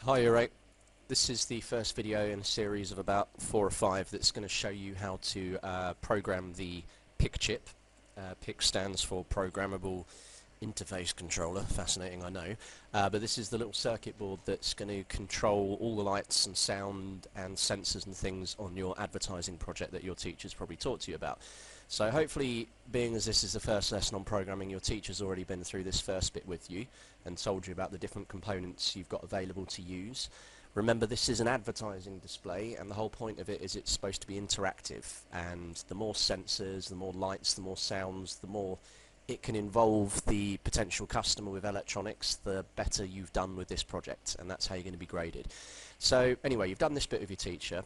Hi, you're right. This is the first video in a series of about 4 or 5 that's going to show you how to program the PIC chip. PIC stands for Programmable Interface Controller. Fascinating, I know. But this is the little circuit board that's going to control all the lights and sound and sensors and things on your advertising project that your teacher's probably talked to you about. So hopefully, being as this is the first lesson on programming, your teacher's already been through this first bit with you and told you about the different components you've got available to use. Remember, this is an advertising display, and the whole point of it is it's supposed to be interactive, and the more sensors, the more lights, the more sounds, the more it can involve the potential customer with electronics, the better you've done with this project, and that's how you're going to be graded. So anyway, you've done this bit with your teacher.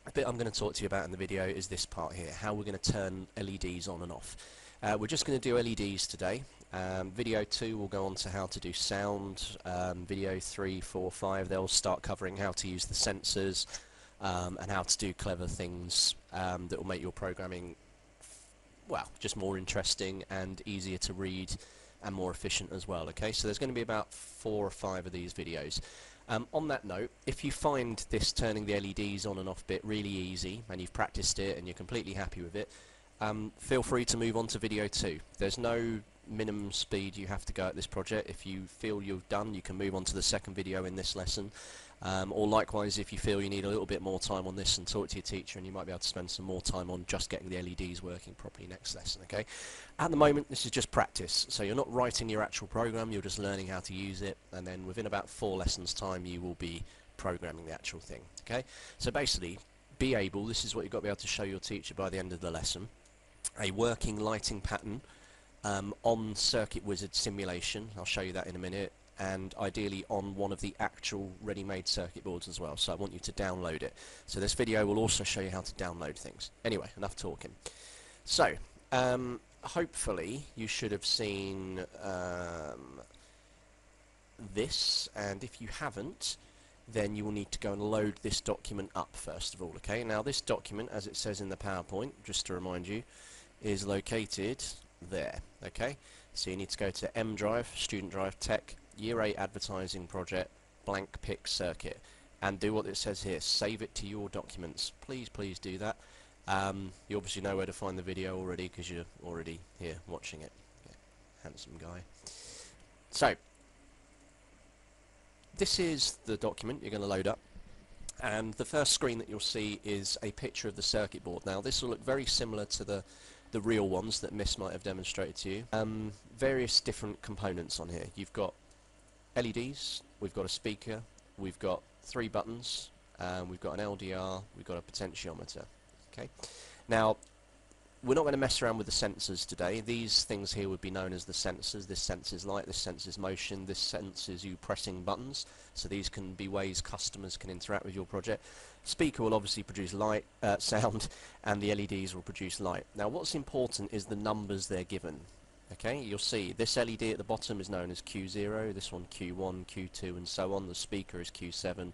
The bit I'm going to talk to you about in the video is this part here, how we're going to turn LEDs on and off. We're just going to do LEDs today. Video 2 will go on to how to do sound. Video 3, 4, 5, they'll start covering how to use the sensors and how to do clever things that will make your programming, well, just more interesting and easier to read and more efficient as well. Okay, so there's going to be about 4 or 5 of these videos. On that note, if you find this turning the LEDs on and off bit really easy and you've practiced it and you're completely happy with it, feel free to move on to video 2. There's no minimum speed you have to go at this project. If you feel you've done, you can move on to the second video in this lesson. Or likewise, if you feel you need a little bit more time on this, and talk to your teacher, and you might be able to spend some more time on just getting the LEDs working properly next lesson. Okay. At the moment, this is just practice, so you're not writing your actual program, you're just learning how to use it, and then within about 4 lessons time you will be programming the actual thing. Okay. So basically, be able, this is what you've got to be able to show your teacher by the end of the lesson, a working lighting pattern on Circuit Wizard simulation. I'll show you that in a minute, and ideally on one of the actual ready-made circuit boards as well, so I want you to download it. So this video will also show you how to download things. Anyway, enough talking. So hopefully you should have seen this, and if you haven't, then you will need to go and load this document up first of all. Okay, now this document, as it says in the PowerPoint, just to remind you, is located there. Okay, so you need to go to M Drive, Student Drive Tech, Year 8 Advertising Project, blank PIC circuit, and do what it says here, save it to your documents. Please do that. You obviously know where to find the video already because you're already here watching it. Okay. Handsome guy. So this is the document you're going to load up, and the first screen that you'll see is a picture of the circuit board. Now this will look very similar to the real ones that Miss might have demonstrated to you. Various different components on here. You've got LEDs, we've got a speaker, we've got 3 buttons, we've got an LDR, we've got a potentiometer. Okay. Now we're not going to mess around with the sensors today. These things here would be known as the sensors. This senses light, this senses motion, this senses you pressing buttons. So these can be ways customers can interact with your project. Speaker will obviously produce light, sound, and the LEDs will produce light. Now what's important is the numbers they're given. Okay, you'll see this LED at the bottom is known as Q0, this one Q1, Q2, and so on. The speaker is Q7.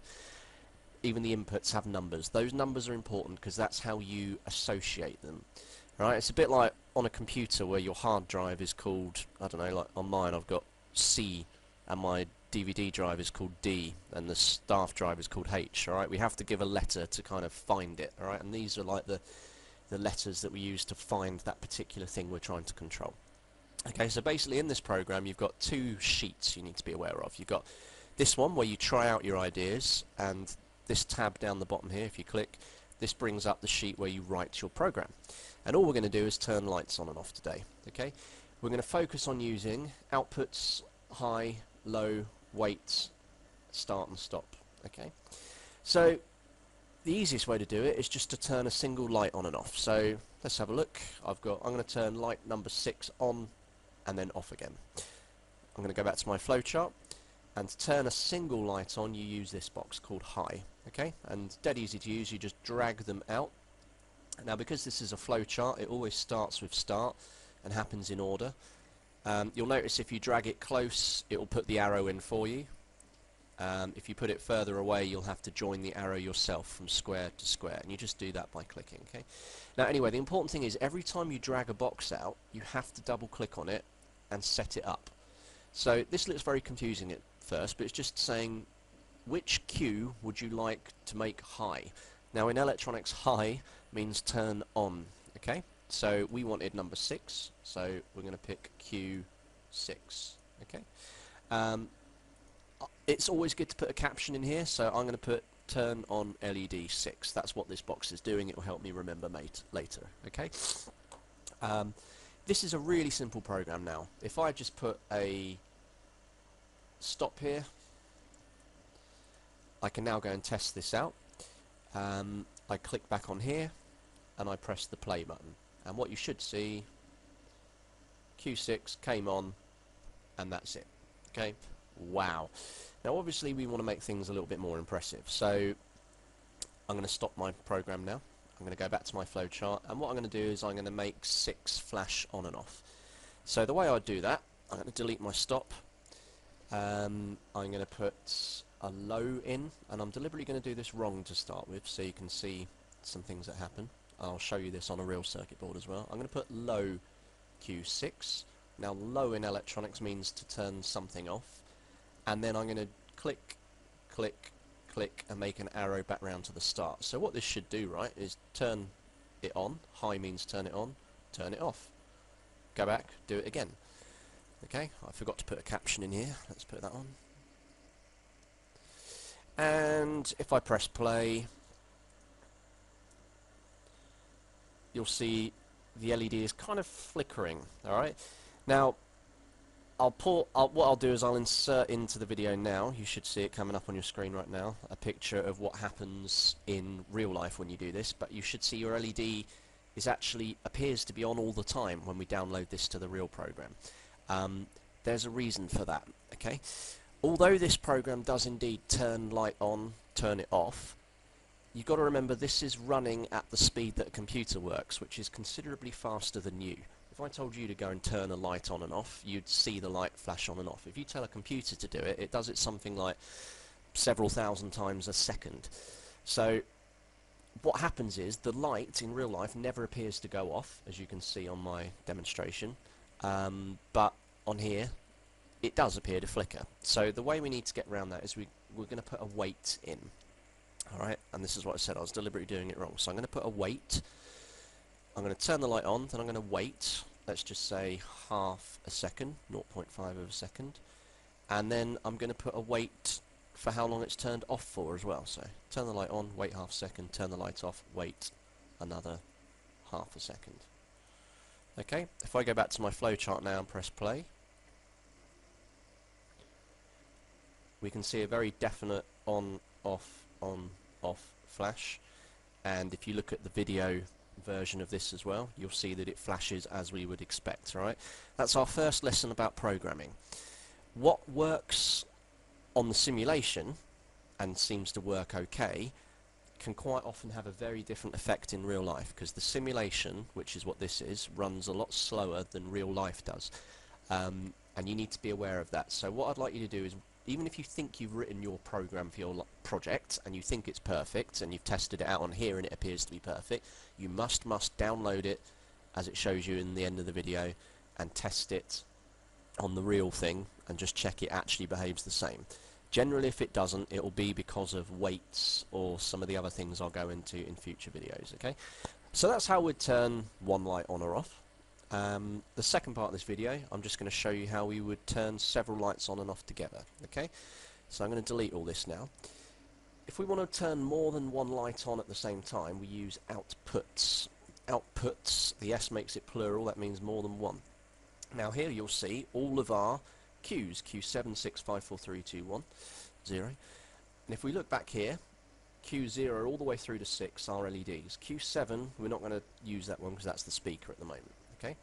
Even the inputs have numbers. Those numbers are important because that's how you associate them. Right, it's a bit like on a computer where your hard drive is called, I don't know, like on mine I've got C, and my DVD drive is called D, and the staff drive is called H. Alright, we have to give a letter to kind of find it. Alright, and these are like the letters that we use to find that particular thing we're trying to control. Okay, so basically in this program you've got 2 sheets you need to be aware of. You've got this one where you try out your ideas, and this tab down the bottom here, if you click, this brings up the sheet where you write your program. And all we're going to do is turn lights on and off today. Okay, we're going to focus on using outputs, high, low, wait, start and stop. Okay, so the easiest way to do it is just to turn a single light on and off. So let's have a look. I'm going to turn light number 6 on and then off again. I'm going to go back to my flowchart, and to turn a single light on you use this box called high. Okay, and dead easy to use. You just drag them out. Now because this is a flowchart, it always starts with start and happens in order. You'll notice if you drag it close, it will put the arrow in for you. If you put it further away, you'll have to join the arrow yourself from square to square, and you just do that by clicking. Okay. Now anyway, the important thing is every time you drag a box out, you have to double click on it and set it up. So this looks very confusing at first, but it's just saying which Q would you like to make high? Now in electronics, high means turn on, okay? So we wanted number 6, so we're going to pick Q6, okay? It's always good to put a caption in here, so I'm going to put turn on LED 6. That's what this box is doing. It will help me remember later, okay? This is a really simple program now. If I just put a stop here, I can now go and test this out. I click back on here and I press the play button, and what you should see, Q6 came on, and that's it. Okay, wow. Now obviously we want to make things a little bit more impressive, so I'm going to stop my program now. I'm going to go back to my flowchart, and what I'm going to do is I'm going to make 6 flash on and off. So the way I do that, I'm going to delete my stop. I'm going to put a low in, and I'm deliberately going to do this wrong to start with so you can see some things that happen. I'll show you this on a real circuit board as well. I'm going to put low Q6. Now low in electronics means to turn something off, and then I'm going to click, click, click and make an arrow back round to the start. So what this should do, right, is turn it on. High means turn it on, turn it off. Go back, do it again. Okay, I forgot to put a caption in here. Let's put that on. And if I press play, you'll see the LED is kind of flickering. Alright, now what I'll do is I'll insert into the video now, you should see it coming up on your screen right now, a picture of what happens in real life when you do this, but you should see your LED is actually appears to be on all the time when we download this to the real program. There's a reason for that, okay? Although this program does indeed turn light on, turn it off, you've got to remember this is running at the speed that a computer works, which is considerably faster than you. If I told you to go and turn a light on and off, you'd see the light flash on and off. If you tell a computer to do it, it does it something like several thousand times a second. So what happens is the light in real life never appears to go off, as you can see on my demonstration, but on here it does appear to flicker. So the way we need to get around that is we're going to put a wait in. Alright, and this is what I said, I was deliberately doing it wrong. So I'm going to put a wait. I'm going to turn the light on, then I'm going to wait, let's just say half a second, 0.5 of a second, and then I'm going to put a wait for how long it's turned off for as well. So turn the light on, wait half a second, turn the light off, wait another half a second. Okay, if I go back to my flowchart now and press play, we can see a very definite on, off flash, and if you look at the video version of this as well, you'll see that it flashes as we would expect. Right? That's our first lesson about programming. What works on the simulation and seems to work okay can quite often have a very different effect in real life, because the simulation, which is what this is, runs a lot slower than real life does, and you need to be aware of that. So what I'd like you to do is, even if you think you've written your program for your project and you think it's perfect and you've tested it out on here and it appears to be perfect, you must download it as it shows you in the end of the video and test it on the real thing and just check it actually behaves the same. Generally, if it doesn't, it will be because of weights or some of the other things I'll go into in future videos. Okay, so that's how we'd turn one light on or off. The second part of this video, I'm just going to show you how we would turn several lights on and off together. Okay, so I'm going to delete all this now. If we want to turn more than one light on at the same time, we use outputs. Outputs, the S makes it plural, that means more than one. Now here you'll see all of our Qs, Q7, 6, 5, 4, 3, 2, 1, 0. And if we look back here, Q0 all the way through to 6 are LEDs. Q7, we're not going to use that one because that's the speaker at the moment. Okay,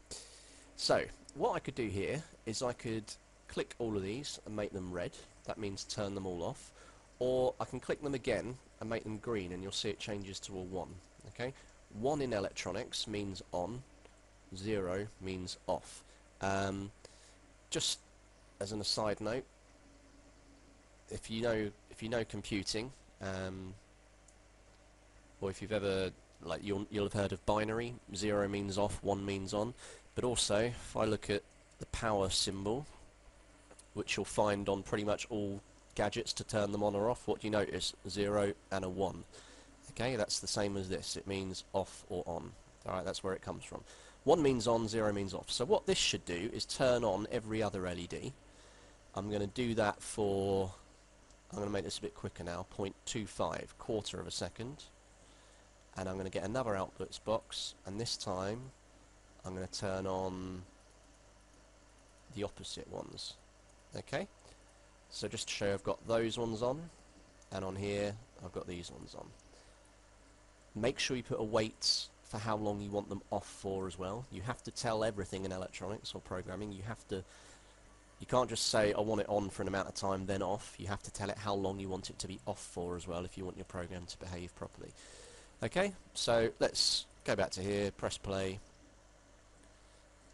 so what I could do here is I could click all of these and make them red. That means turn them all off. Or I can click them again and make them green, and you'll see it changes to a 1. Okay, 1 in electronics means on, 0 means off. Just as an aside note, if you know computing, or if you've ever, like, you'll have heard of binary. 0 means off, 1 means on. But also, if I look at the power symbol, which you'll find on pretty much all gadgets to turn them on or off, what do you notice? A 0 and a 1. Okay, that's the same as this. It means off or on. Alright, that's where it comes from. 1 means on, 0 means off. So what this should do is turn on every other LED. I'm going to do that for, I'm going to make this a bit quicker now, 0.25, quarter of a second. And I'm going to get another outputs box, and this time I'm going to turn on the opposite ones. Okay, so just to show you, I've got those ones on, and on here I've got these ones on. Make sure you put a wait for how long you want them off for as well. You have to tell everything in electronics or programming. You can't just say I want it on for an amount of time then off. You have to tell it how long you want it to be off for as well if you want your program to behave properly. Okay, so let's go back to here, press play,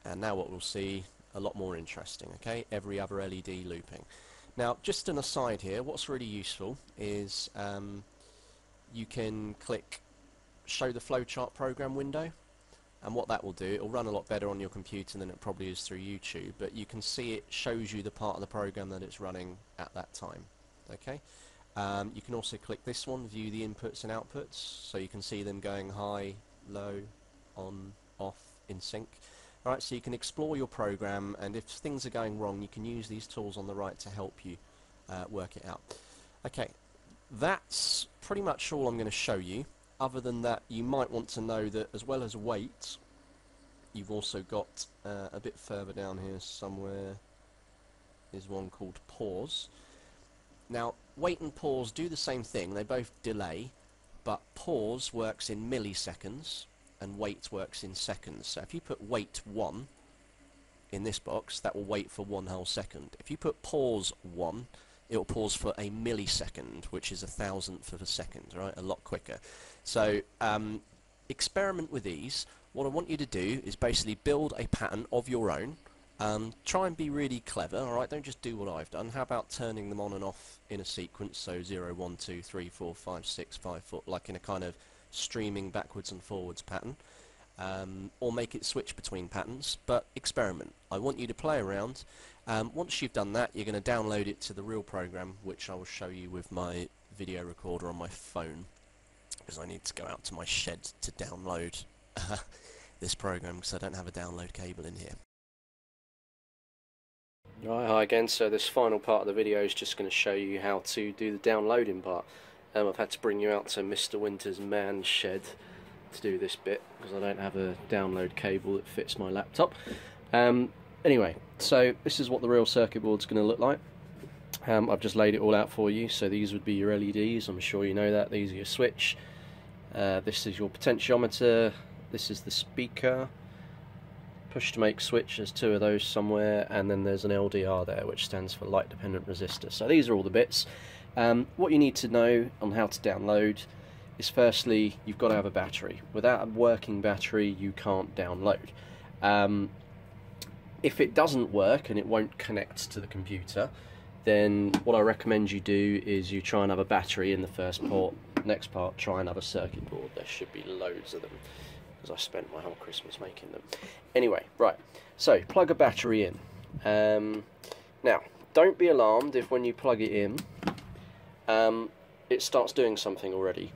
and now what we'll see, a lot more interesting. Okay, every other LED looping. Now just an aside here, what's really useful is you can click show the flowchart program window, and what that will do, it'll run a lot better on your computer than it probably is through YouTube, but you can see it shows you the part of the program that it's running at that time. Okay, you can also click this one, view the inputs and outputs, so you can see them going high, low, on, off, in sync. Alright, so you can explore your program, and if things are going wrong you can use these tools on the right to help you work it out. Okay, that's pretty much all I'm going to show you. Other than that, you might want to know that as well as wait, you've also got a bit further down here somewhere is one called pause. Now wait and pause do the same thing, they both delay, but pause works in milliseconds and wait works in seconds. So if you put wait 1 in this box, that will wait for 1 whole second. If you put pause 1, it will pause for a millisecond, which is 1,000th of a second, right? A lot quicker. So experiment with these. What I want you to do is basically build a pattern of your own. Try and be really clever, alright? Don't just do what I've done. How about turning them on and off in a sequence, so 0, 1, 2, 3, 4, 5, 6, 5, 4, like in a kind of streaming backwards and forwards pattern. Or make it switch between patterns, but experiment. I want you to play around. Once you've done that, you're going to download it to the real program, which I will show you with my video recorder on my phone, because I need to go out to my shed to download this program, because I don't have a download cable in here. Right, hi again. So this final part of the video is just going to show you how to do the downloading part. I've had to bring you out to Mr. Winter's man shed to do this bit because I don't have a download cable that fits my laptop. Anyway, so this is what the real circuit board's going to look like. I've just laid it all out for you. So these would be your LEDs, I'm sure you know that. These are your switch. This is your potentiometer. This is the speaker. Push to make switch, there's 2 of those somewhere, and then there's an LDR there, which stands for light dependent resistor. So these are all the bits. What you need to know on how to download is, firstly, you've got to have a battery. Without a working battery, you can't download. If it doesn't work and it won't connect to the computer, then what I recommend you do is you try and have a battery in the first port. Next part, try and have a circuit board. There should be loads of them, because I spent my whole Christmas making them. Anyway, right, so plug a battery in. Now, don't be alarmed if when you plug it in, it starts doing something already.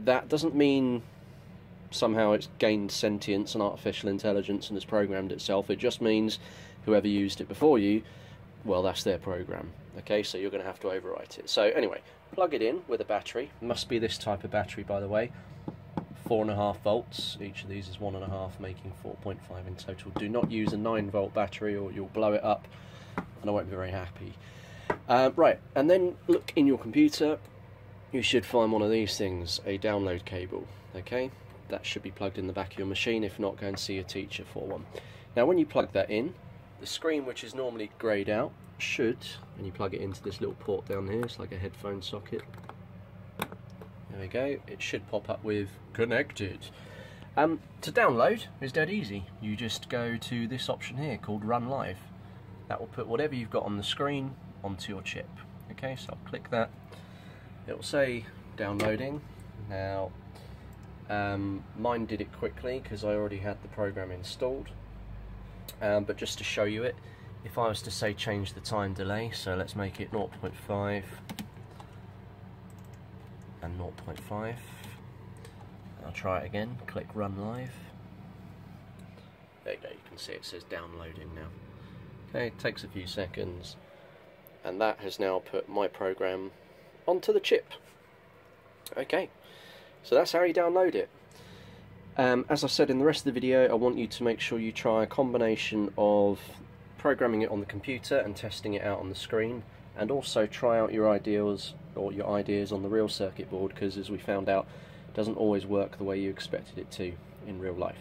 That doesn't mean somehow it's gained sentience and artificial intelligence and has programmed itself. It just means whoever used it before you, well, that's their program. Okay, so you're going to have to overwrite it. So anyway, plug it in with a battery. Must be this type of battery, by the way. 4.5 volts. Each of these is 1.5, making 4.5 in total. Do not use a 9-volt battery or you'll blow it up and I won't be very happy. Right, and then look in your computer. You should find one of these things, a download cable. Okay, that should be plugged in the back of your machine. If not, go and see a teacher for one. Now when you plug that in, the screen, which is normally greyed out, should, when you plug it into this little port down here, it's like a headphone socket. There we go, it should pop up with connected. To download is dead easy. You just go to this option here called Run Live. That will put whatever you've got on the screen onto your chip. Okay, so I'll click that. It will say downloading. Now, mine did it quickly because I already had the program installed. But just to show you it, If I was to say change the time delay, so let's make it 0.5 and 0.5. I'll try it again, click run live. There you go, you can see it says downloading now. Okay, it takes a few seconds, and that has now put my program onto the chip. Okay, so that's how you download it. As I said in the rest of the video, I want you to make sure you try a combination of programming it on the computer and testing it out on the screen, and also try out your ideas on the real circuit board, because as we found out, it doesn't always work the way you expected it to in real life.